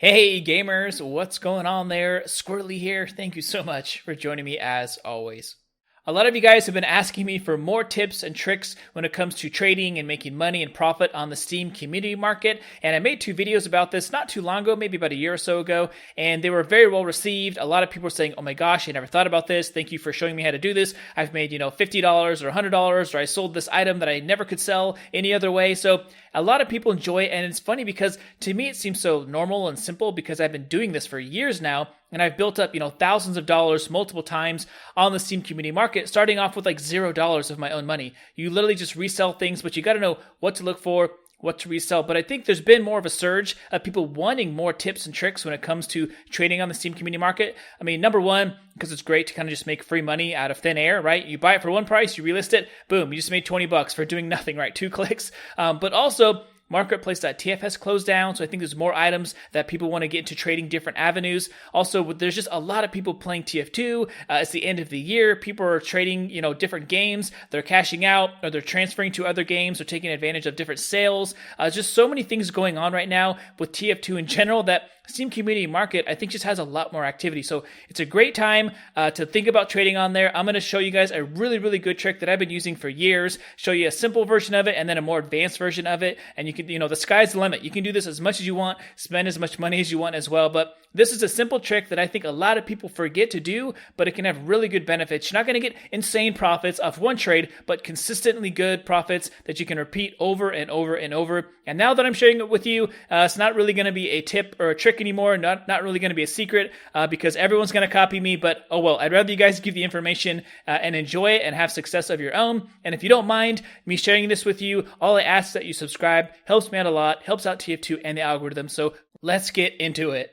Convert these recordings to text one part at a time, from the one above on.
Hey gamers, what's going on there? Squirrely here. Thank you so much for joining me as always. A lot of you guys have been asking me for more tips and tricks when it comes to trading and making money and profit on the Steam community market. And I made 2 videos about this not too long ago, maybe about a year or so ago, and they were very well received. A lot of people were saying, oh my gosh, I never thought about this. Thank you for showing me how to do this. I've made, $50 or $100, or I sold this item that I never could sell any other way. So a lot of people enjoy it, and it's funny because to me it seems so normal and simple because I've been doing this for years now. And I've built up, thousands of dollars multiple times on the Steam community market, starting off with like $0 of my own money. You literally just resell things, but you got to know what to look for, what to resell. But I think there's been more of a surge of people wanting more tips and tricks when it comes to trading on the Steam community market. I mean, number one, because it's great to kind of just make free money out of thin air, right? You buy it for one price, you relist it, boom, you just made $20 for doing nothing, right? 2 clicks. But also, marketplace.tf has closed down, so I think there's more items that people want to get into trading different avenues. Also, there's just a lot of people playing TF2. It's the end of the year. People are trading, different games. They're cashing out, or they're transferring to other games, or taking advantage of different sales. Just so many things going on right now with TF2 in general that Steam community market, I think, just has a lot more activity. So it's a great time to think about trading on there. I'm going to show you guys a really, really good trick that I've been using for years, show you a simple version of it and then a more advanced version of it. And you can, the sky's the limit. You can do this as much as you want, spend as much money as you want as well. But this is a simple trick that I think a lot of people forget to do, but it can have really good benefits. You're not going to get insane profits off one trade, but consistently good profits that you can repeat over and over and over. And now that I'm sharing it with you, it's not really going to be a tip or a trick anymore, not really going to be a secret because everyone's going to copy me, but oh well, I'd rather you guys give the information and enjoy it and have success of your own. And if you don't mind me sharing this with you, all I ask is that you subscribe. Helps me out a lot, helps out TF2 and the algorithm. So let's get into it.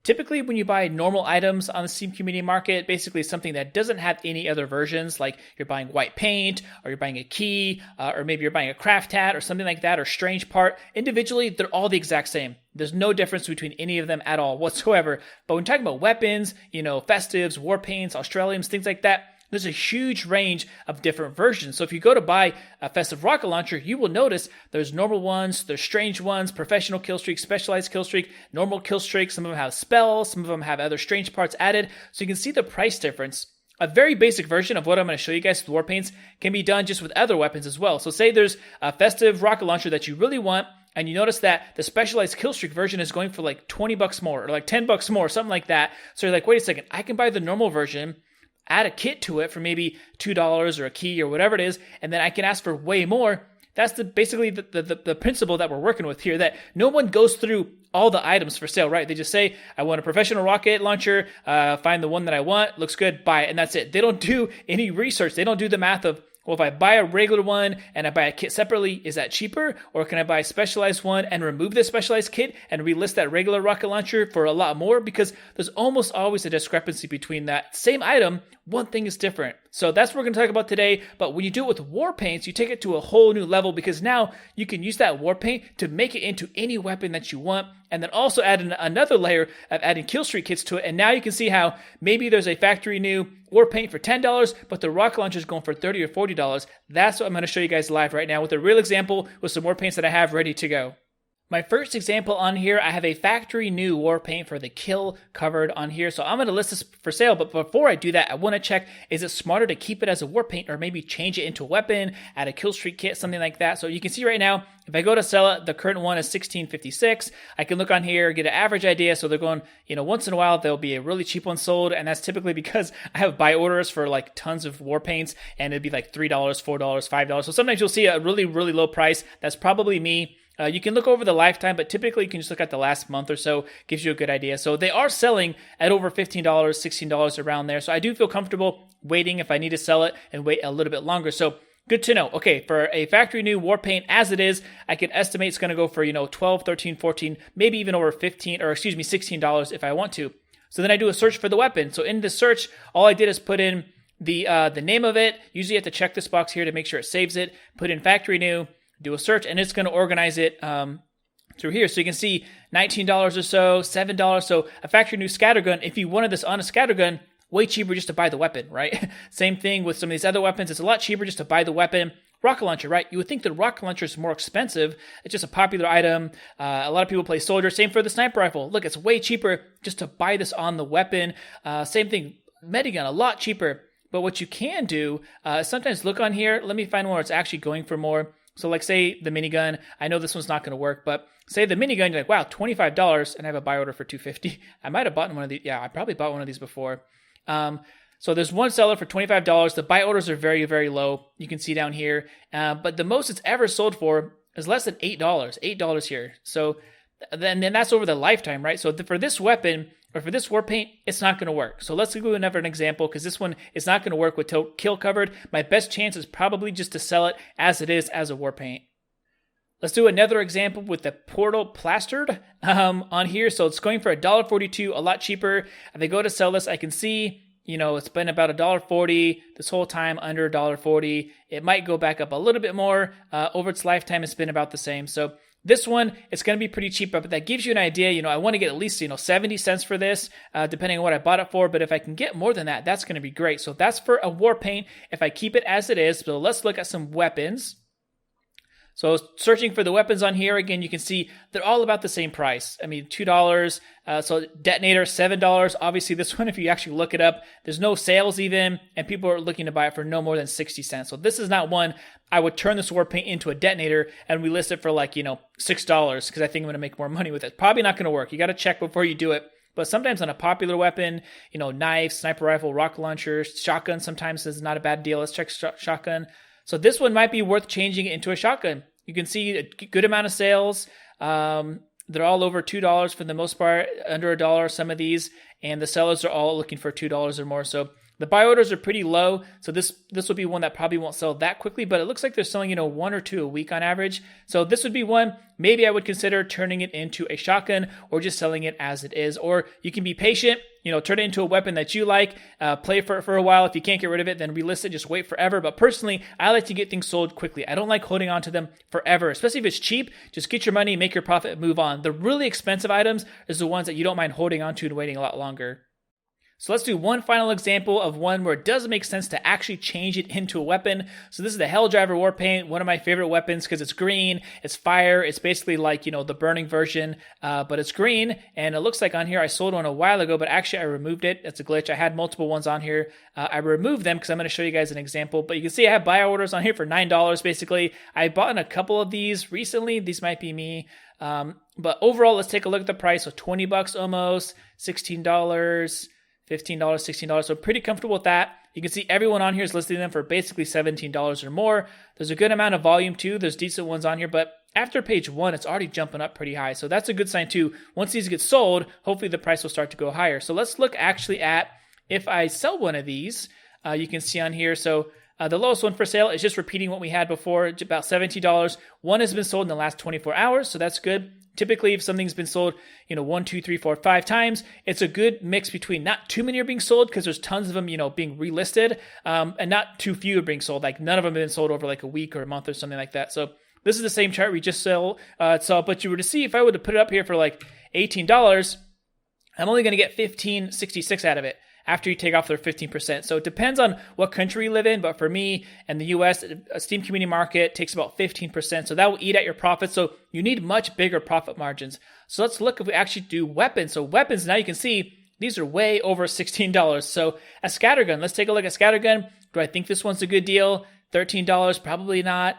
Typically, when you buy normal items on the Steam community market, basically something that doesn't have any other versions, like you're buying white paint, or you're buying a key, or maybe you're buying a craft hat, or something like that, or strange part, individually, they're all the exact same. There's no difference between any of them at all whatsoever. But when talking about weapons, festives, Warpaints, Australians, things like that, there's a huge range of different versions. So if you go to buy a festive rocket launcher, you will notice there's normal ones, there's strange ones, professional kill streak, specialized kill streak, normal kill streak. Some of them have spells, some of them have other strange parts added. So you can see the price difference. A very basic version of what I'm going to show you guys with Warpaints can be done just with other weapons as well. So say there's a festive rocket launcher that you really want, and you notice that the specialized kill streak version is going for like $20 more, or like $10 more, something like that. So you're like, wait a second, I can buy the normal version, add a kit to it for maybe $2 or a key or whatever it is, and then I can ask for way more. That's basically the principle that we're working with here, that no one goes through all the items for sale, right? They just say, I want a professional rocket launcher, find the one that I want, looks good, buy it, and that's it. They don't do any research. They don't do the math of, well, if I buy a regular one and I buy a kit separately, is that cheaper? Or can I buy a specialized one and remove the specialized kit and relist that regular rocket launcher for a lot more? Because there's almost always a discrepancy between that same item. One thing is different. So that's what we're going to talk about today. But when you do it with Warpaints, you take it to a whole new level because now you can use that Warpaint to make it into any weapon that you want. And then also add another layer of adding kill streak kits to it. And now you can see how maybe there's a factory new Warpaint for $10, but the rocket launcher is going for $30 or $40. That's what I'm going to show you guys live right now with a real example with some Warpaints that I have ready to go. My first example on here, I have a factory new Warpaint for the kill covered on here. So I'm going to list this for sale, but before I do that, I want to check, is it smarter to keep it as a Warpaint or maybe change it into a weapon, add a kill streak kit, something like that. So you can see right now, if I go to sell it, the current one is $16.56. I can look on here, get an average idea. So they're going, once in a while, there'll be a really cheap one sold. And that's typically because I have buy orders for like tons of Warpaints and it'd be like $3, $4, $5. So sometimes you'll see a really, really low price. That's probably me. You can look over the lifetime, but typically you can just look at the last month or so, gives you a good idea. So they are selling at over $15, $16 around there. So I do feel comfortable waiting if I need to sell it and wait a little bit longer. So good to know. Okay, for a factory new Warpaint as it is, I can estimate it's going to go for, $12, $13, $14, maybe even over $16 if I want to. So then I do a search for the weapon. So in the search, all I did is put in the name of it. Usually you have to check this box here to make sure it saves it. Put in factory new. Do a search, and it's going to organize it through here. So you can see $19 or so, $7. So a factory new scattergun, if you wanted this on a scattergun, way cheaper just to buy the weapon, right? Same thing with some of these other weapons. It's a lot cheaper just to buy the weapon rocket launcher, right? You would think the rocket launcher is more expensive. It's just a popular item. A lot of people play soldier. Same for the sniper rifle. Look, it's way cheaper just to buy this on the weapon. Same thing, medigun, a lot cheaper. But what you can do, sometimes look on here. Let me find one where it's actually going for more. So like say the minigun, I know this one's not going to work, but say the minigun, you're like, wow, $25, and I have a buy order for $250. I might have bought one of these. Yeah, I probably bought one of these before. So there's one seller for $25. The buy orders are very, very low. You can see down here. But the most it's ever sold for is less than $8. $8 here. So then that's over the lifetime, right? So for this weapon, or for this war paint, it's not going to work. So let's go another example, because this one is not going to work with kill covered. My best chance is probably just to sell it as it is as a war paint. Let's do another example with the portal plastered on here. So it's going for $1.42, a lot cheaper. If I go to sell this, I can see, it's been about $1.40 this whole time, under $1.40. It might go back up a little bit more. Over its lifetime, it's been about the same. So this one, it's going to be pretty cheap, but that gives you an idea. I want to get at least, 70 cents for this, depending on what I bought it for. But if I can get more than that, that's going to be great. So that's for a war paint if I keep it as it is. So let's look at some weapons. So searching for the weapons on here, again, you can see they're all about the same price. I mean, $2. So detonator, $7. Obviously, this one, if you actually look it up, there's no sales even, and people are looking to buy it for no more than 60 cents. So this is not one I would turn this war paint into a detonator and we list it for like, $6 because I think I'm going to make more money with it. Probably not going to work. You got to check before you do it. But sometimes on a popular weapon, knife, sniper rifle, rocket launcher, shotgun sometimes is not a bad deal. Let's check shotgun. So this one might be worth changing it into a shotgun. You can see a good amount of sales. They're all over $2 for the most part, under $1, some of these. And the sellers are all looking for $2 or more. So the buy orders are pretty low. So this will be one that probably won't sell that quickly, but it looks like they're selling, one or two a week on average. So this would be one maybe I would consider turning it into a shotgun or just selling it as it is. Or you can be patient, turn it into a weapon that you like, play for a while. If you can't get rid of it, then relist it, just wait forever. But personally, I like to get things sold quickly. I don't like holding on to them forever, especially if it's cheap. Just get your money, make your profit, move on. The really expensive items is the ones that you don't mind holding on to and waiting a lot longer. So let's do one final example of one where it does make sense to actually change it into a weapon. So this is the Helldriver War Paint, one of my favorite weapons because it's green, it's fire, it's basically like, the burning version, but it's green. And it looks like on here, I sold one a while ago, but actually I removed it. It's a glitch. I had multiple ones on here. I removed them because I'm going to show you guys an example, but you can see I have buy orders on here for $9 basically. I bought in a couple of these recently. These might be me. But overall, let's take a look at the price. So $20 almost, $16, $15, $16. So pretty comfortable with that. You can see everyone on here is listing them for basically $17 or more. There's a good amount of volume too. There's decent ones on here, but after page 1, it's already jumping up pretty high. So that's a good sign too. Once these get sold, hopefully the price will start to go higher. So let's look actually at if I sell one of these, you can see on here. So the lowest one for sale is just repeating what we had before, about $17. One has been sold in the last 24 hours, so that's good. Typically, if something's been sold, 1, 2, 3, 4, 5 times, it's a good mix between not too many are being sold because there's tons of them, being relisted, and not too few are being sold. Like none of them have been sold over like a week or a month or something like that. So this is the same chart we just saw, but you were to see if I were to put it up here for like $18, I'm only going to get $15.66 out of it after you take off their 15%. So it depends on what country you live in, but for me and the US, a Steam community market takes about 15%. So that will eat at your profits. So you need much bigger profit margins. So let's look if we actually do weapons. So weapons, now you can see these are way over $16. So a scattergun, let's take a look at scattergun. Do I think this one's a good deal? $13, probably not.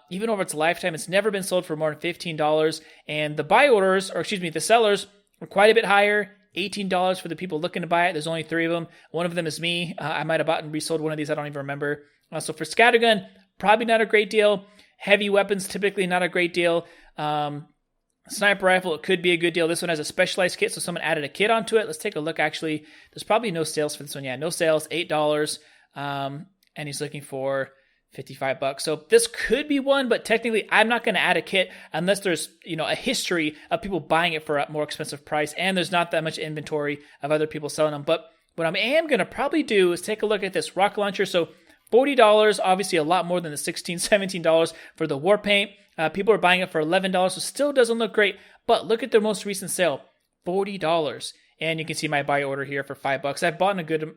Even over its lifetime, it's never been sold for more than $15. And the buy orders, the sellers are quite a bit higher. $18 for the people looking to buy it. There's only 3 of them. One of them is me. I might have bought and resold one of these. I don't even remember. So for scattergun, probably not a great deal. Heavy weapons, typically not a great deal. Sniper rifle, it could be a good deal. This one has a specialized kit, so someone added a kit onto it. Let's take a look. Actually, there's probably no sales for this one. Yeah, no sales, $8. And he's looking for $55. So this could be one, but technically I'm not going to add a kit unless there's, a history of people buying it for a more expensive price and there's not that much inventory of other people selling them. But what I am going to probably do is take a look at this rocket launcher. So $40, obviously a lot more than the $16, $17 for the war paint. People are buying it for $11, so still doesn't look great. But look at their most recent sale, $40. And you can see my buy order here for $5. I've bought a good,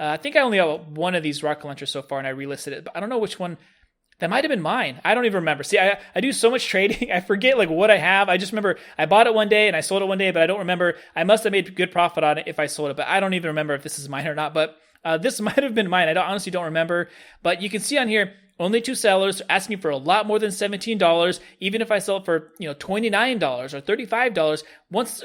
I think I only have one of these rocket launchers so far, and I relisted it. But I don't know which one. That might have been mine. I don't even remember. See, I do so much trading. I forget like what I have. I just remember I bought it one day and I sold it one day, but I don't remember. I must have made good profit on it if I sold it, but I don't even remember if this is mine or not. But this might have been mine. I honestly don't remember. But you can see on here, only 2 sellers asking for a lot more than $17. Even if I sell it for $29 or $35, once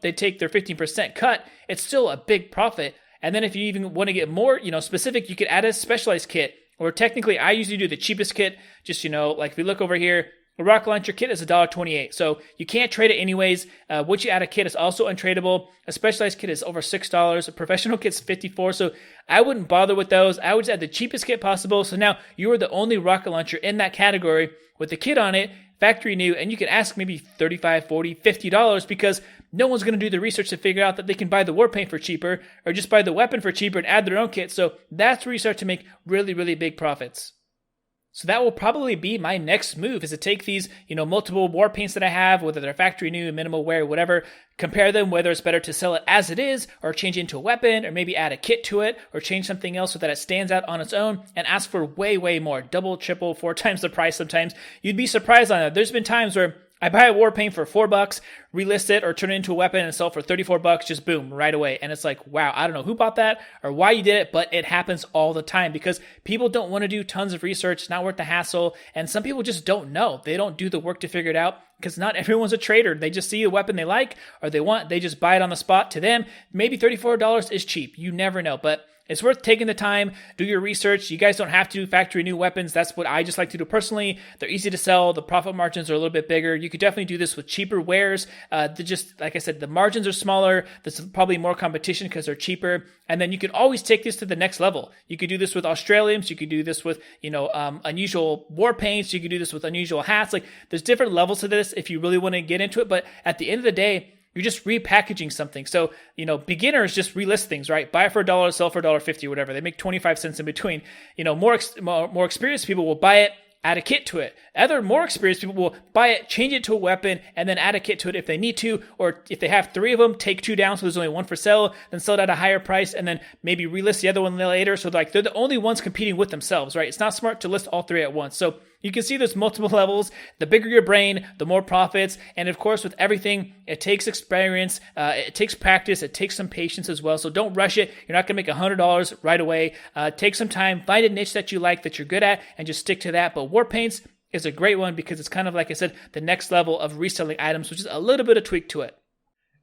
they take their 15% cut, it's still a big profit. And then if you even want to get more specific, you could add a specialized kit. Or technically, I usually do the cheapest kit. Just, like if we look over here, a rocket launcher kit is $1.28. So you can't trade it anyways. Once you add a kit, it's also untradeable. A specialized kit is over $6. A professional kit's $54. So I wouldn't bother with those. I would just add the cheapest kit possible. So now you are the only rocket launcher in that category with the kit on it, factory new, and you can ask maybe $35, $40, $50 because no one's going to do the research to figure out that they can buy the Warpaint for cheaper or just buy the weapon for cheaper and add their own kit. So that's where you start to make really, really big profits. So that will probably be my next move, is to take these, multiple war paints that I have, whether they're factory new, minimal wear, whatever, compare them, whether it's better to sell it as it is or change it into a weapon or maybe add a kit to it or change something else so that it stands out on its own and ask for way, way more, double, triple, 4 times the price sometimes. You'd be surprised on that. There's been times where I buy a war paint for $4, relist it or turn it into a weapon and sell it for $34, just boom, right away. And it's like, wow, I don't know who bought that or why you did it, but it happens all the time because people don't want to do tons of research. It's not worth the hassle. And some people just don't know. They don't do the work to figure it out because not everyone's a trader. They just see a weapon they like or they want, they just buy it on the spot. To them, maybe $34 is cheap. You never know, but it's worth taking the time, do your research. You guys don't have to do factory new weapons. That's what I just like to do personally. They're easy to sell. The profit margins are a little bit bigger. You could definitely do this with cheaper wares. Just like I said, the margins are smaller. There's probably more competition because they're cheaper. And then you could always take this to the next level. You could do this with Australians. You could do this with, unusual war paints. You could do this with unusual hats. Like there's different levels to this if you really want to get into it. But at the end of the day, you're just repackaging something. So, beginners just relist things, right? Buy for $1, sell for $1.50, whatever. They make 25 cents in between. More experienced people will buy it, add a kit to it. Other more experienced people will buy it, change it to a weapon, and then add a kit to it if they need to. Or if they have 3 of them, take 2 down so there's only 1 for sale, then sell it at a higher price, and then maybe relist the other one later. So they're the only ones competing with themselves, right? It's not smart to list all 3 at once. So you can see there's multiple levels. The bigger your brain, the more profits. And of course, with everything, it takes experience, it takes practice, it takes some patience as well. So don't rush it. You're not going to make $100 right away. Take some time, find a niche that you like, that you're good at, and just stick to that. But war paints is a great one because it's kind of, like I said, the next level of reselling items, which is a little bit of tweak to it.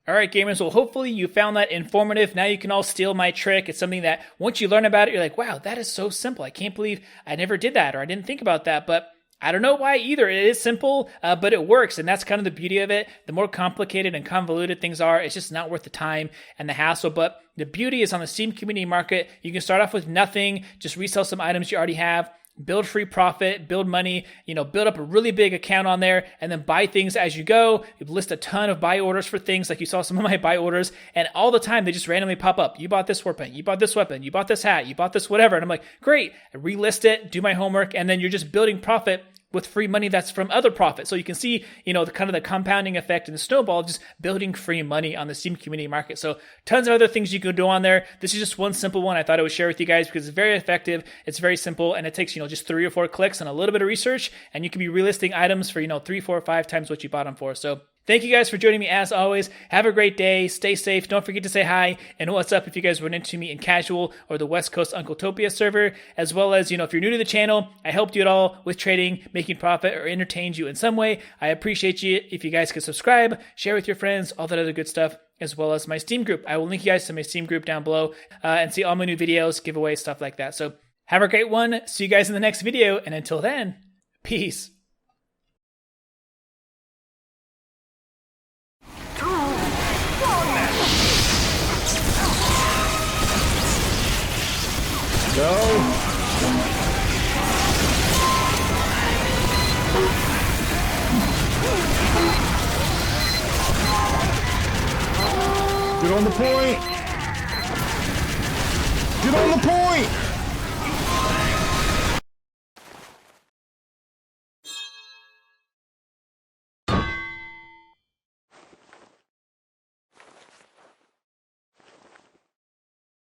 All right, gamers, well, hopefully you found that informative. Now you can all steal my trick. It's something that once you learn about it, you're like, wow, that is so simple. I can't believe I never did that or I didn't think about that. But I don't know why either. It is simple, but it works. And that's kind of the beauty of it. The more complicated and convoluted things are, it's just not worth the time and the hassle. But the beauty is on the Steam community market, you can start off with nothing, just resell some items you already have, build free profit, build money, build up a really big account on there and then buy things as you go. You list a ton of buy orders for things, like you saw some of my buy orders, and all the time they just randomly pop up. You bought this war paint, you bought this weapon, you bought this hat, you bought this whatever. And I'm like, great. I relist it, do my homework, and then you're just building profit with free money that's from other profit. So you can see, the kind of the compounding effect and the snowball, just building free money on the Steam community market. So tons of other things you can do on there. This is just one simple one I thought I would share with you guys because it's very effective. It's very simple, and it takes, just 3 or 4 clicks and a little bit of research, and you can be relisting items for, 3, 4, 5 times what you bought them for. So thank you guys for joining me as always. Have a great day. Stay safe. Don't forget to say hi and what's up if you guys run into me in casual or the West Coast Uncletopia server, as well as, if you're new to the channel, I helped you at all with trading, making profit, or entertained you in some way. I appreciate you if you guys could subscribe, share with your friends, all that other good stuff, as well as my Steam group. I will link you guys to my Steam group down below and see all my new videos, giveaways, stuff like that. So have a great one. See you guys in the next video. And until then, peace. Go. Get on the point. Get on the point.